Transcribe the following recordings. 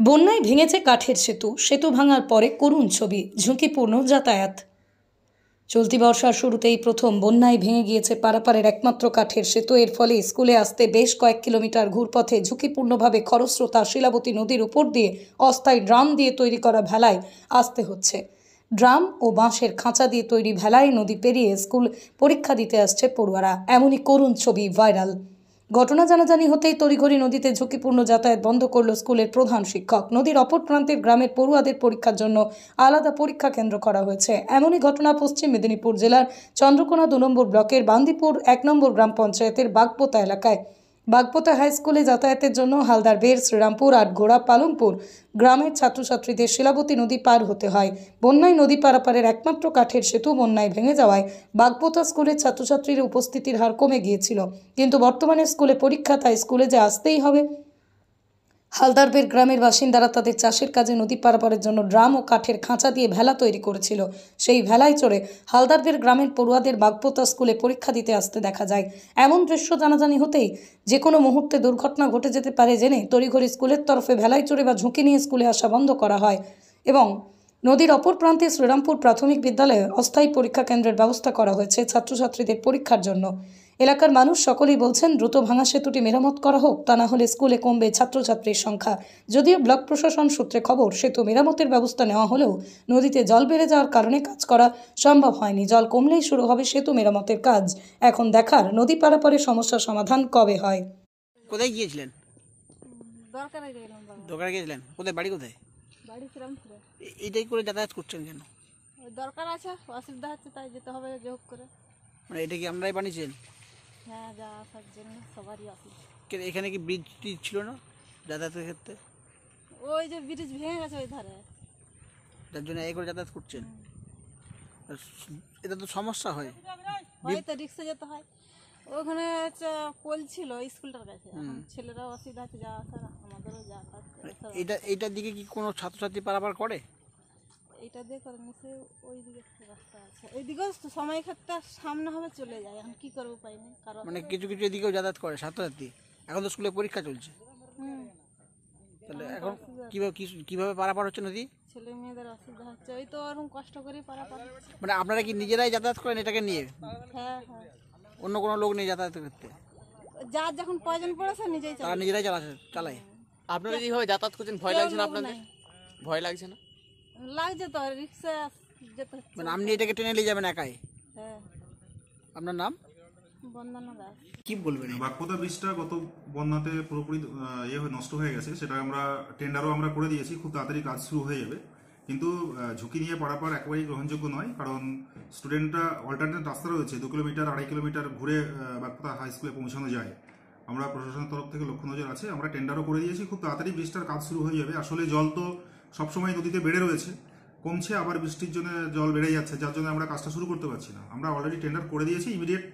বন্যায় ভেঙেছে কাঠের সেতু, সেতু ভাঙার পরে করুণ ছবি, ঝুঁকিপূর্ণ যাতায়াত। চলতি বর্ষার শুরুতেই প্রথম বন্যায় ভেঙে গিয়েছে পারাপারের একমাত্র কাঠের সেতু। এর ফলে স্কুলে আসতে বেশ কয়েক কিলোমিটার ঘুরপথে ঝুঁকিপূর্ণভাবে খরস্রোতা শিলাবতী নদীর উপর দিয়ে অস্থায়ী ড্রাম দিয়ে তৈরি করা ভেলায় আসতে হচ্ছে। ড্রাম ও বাঁশের খাঁচা দিয়ে তৈরি ভেলায় নদী পেরিয়ে স্কুল পরীক্ষা দিতে আসছে পড়ুয়ারা। এমনই করুণ ছবি ভাইরাল। ঘটনা জানাজানি হতেই তড়িঘড়ি নদীতে ঝুঁকিপূর্ণ যাতায়াত বন্ধ করল স্কুলের প্রধান শিক্ষক। নদীর অপর প্রান্তের গ্রামের পড়ুয়াদের পরীক্ষার জন্য আলাদা পরীক্ষা কেন্দ্র করা হয়েছে। এমনই ঘটনা পশ্চিম মেদিনীপুর জেলার চন্দ্রকোনা 2 নম্বর ব্লকের বান্দিপুর 1 নম্বর গ্রাম পঞ্চায়েতের বাগপোতা এলাকায়। বাগপোতা হাই স্কুলে যাতায়াতের জন্য হালদার বের, শ্রীরামপুর, আটঘোড়া, পালংপুর গ্রামের ছাত্রছাত্রীদের শিলাবতী নদী পার হতে হয়। বন্যায় নদী পারাপারের একমাত্র কাঠের সেতু বন্যায় ভেঙে যাওয়ায় বাগপোতা স্কুলের ছাত্রছাত্রীর উপস্থিতির হার কমে গিয়েছিল। কিন্তু বর্তমানে স্কুলে পরীক্ষা, তাই স্কুলে যে আসতেই হবে। হালদারবের গ্রামের বাসিন্দারা তাদের চাষের কাজে নদী পারাপারের জন্য ড্রাম ও কাঠের খাঁচা দিয়ে ভেলা তৈরি করেছিল। সেই ভেলায় চড়ে হালদারবের গ্রামের পড়ুয়াদের বাগপোতা স্কুলে পরীক্ষা দিতে আসতে দেখা যায়। এমন দৃশ্য জানাজানি হতেই যে কোনো মুহূর্তে দুর্ঘটনা ঘটে যেতে পারে জেনে তড়িঘড়ি স্কুলের তরফে ভেলায় চড়ে বা ঝুঁকি নিয়ে স্কুলে আসা বন্ধ করা হয় এবং নদীর অপর প্রান্তে শ্রীরামপুর প্রাথমিক বিদ্যালয়ে অস্থায়ী পরীক্ষা কেন্দ্রের ব্যবস্থা করা হয়েছে ছাত্রছাত্রীদের পরীক্ষার জন্য। এলাকার মানুষ সকলেই বলছেন দ্রুত ভাঙা সেতুটি মেরামত করা হোক, তা না হলে স্কুলে কমবে ছাত্রছাত্রীর সংখ্যা। যদিও ব্লক প্রশাসন সূত্রে খবর, সেতু মেরামতের ব্যবস্থা নেওয়া হলেও নদীতে জল বেড়ে যাওয়ার কারণে কাজ করা সম্ভব হয়নি। জল কমলেই শুরু হবে সেতু মেরামতের কাজ। এখন দেখার নদী পারাপারের সমস্যার সমাধান কবে হয়। কোথায় গিয়েছিলেন? দরকারে গেলাম বাবা। দোকানে গিয়েছিলেন? কোথায় বাড়ি কোথায়? বাড়ি শ্রীরামপুরে। এইটাই করে যাতায়াত করছেন কেন? ওই দরকার আছে, অসুবিধা হচ্ছে, তাই যেতে হবে যোগ করে। মানে এটা কি আপনারাই বানিয়েছেন? হ্যাঁ, যা আসার জন্য সবারই অসুবিধা। এখানে কি ব্রিজ ছিল না যাতায়াতের ক্ষেত্রে? ওই যে ব্রিজ ভেঙে গেছে ওই ধারে, যার জন্য এই করে যাতায়াত করছেন। এটা তো সমস্যা হয়। হয়তো রিক্সা যেতে হয়। ওখানে পোল ছিল স্কুলটার কাছে, এখন ছেলেরাও অসুবিধা আছে যা আসার, আমাদেরও যা এইটার দিকে কি কোনো ছাত্রছাত্রী পারাপার করে? এইটা দিয়ে করে নিচে ওই দিকে রাস্তা আছে, ওই দিকেও সময় ক্ষেত্রে সামনে হবে চলে যায়। এখন কি করবো, উপায় নেই। কারণ মানে কিছু কিছু এদিকেও যাতায়াত করে ছাত্রছাত্রী। এখন তো স্কুলে পরীক্ষা চলছে, তাহলে এখন কিভাবে পারাপার হচ্ছে নদী? ছেলে মেয়েদের অসুবিধা হচ্ছে, ওই তো ওরকম কষ্ট করে পারাপার। মানে আপনারা কি নিজেরাই যাতায়াত করেন এটাকে নিয়ে? হ্যাঁ হ্যাঁ, অন্য কোনো লোক নেই যাতায়াত করতে? যার যখন প্রয়োজন পড়েছে নিজেই তারা নিজেরাই চালায়। আপনারা যেভাবে যাতায়াত করছেন ভয় লাগছে না আপনাদের? ভয় লাগছে না? লাগছে তো, রিক্সা যেতে হচ্ছে। মানে আপনি এটাকে টেনে নিয়ে যাবেন একাই? হ্যাঁ। আপনার নাম? বন্দনা দাস। কি বলবেন? বাগপোতা ব্রিজটা গত বন্যাতে পুরোপুরি নষ্ট হয়ে গেছে। সেটা আমরা টেন্ডারও আমরা করে দিয়েছি, খুব তাড়াতাড়ি কাজ শুরু হয়ে যাবে। কিন্তু ঝুঁকি নিয়ে পারাপার একেবারেই গ্রহণযোগ্য নয়, কারণ স্টুডেন্টরা অল্টারনেট রাস্তা রয়েছে, 2 কিলোমিটার 2.5 কিলোমিটার ঘুরে বাগপোতা হাই স্কুলে পৌঁছানো যায়। আমরা প্রশাসনের তরফ থেকে লক্ষ্য নজর আছে, আমরা টেন্ডারও করে দিয়েছি, খুব তাড়াতাড়ি ব্রিজটার কাজ শুরু হয়ে যাবে। আসলে জল তো সবসময় নদীতে বেড়ে রয়েছে, কমছে, আবার বৃষ্টির জন্য জল বেড়ে যাচ্ছে, যার জন্য আমরা কাজটা শুরু করতে পারছি না। আমরা অলরেডি টেন্ডার করে দিয়েছি, ইমিডিয়েট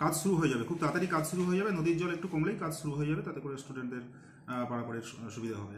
কাজ শুরু হয়ে যাবে, খুব তাড়াতাড়ি কাজ শুরু হয়ে যাবে। নদীর জল একটু কমলেই কাজ শুরু হয়ে যাবে, তাতে করে স্টুডেন্টদের পারাপারের সুবিধা হবে।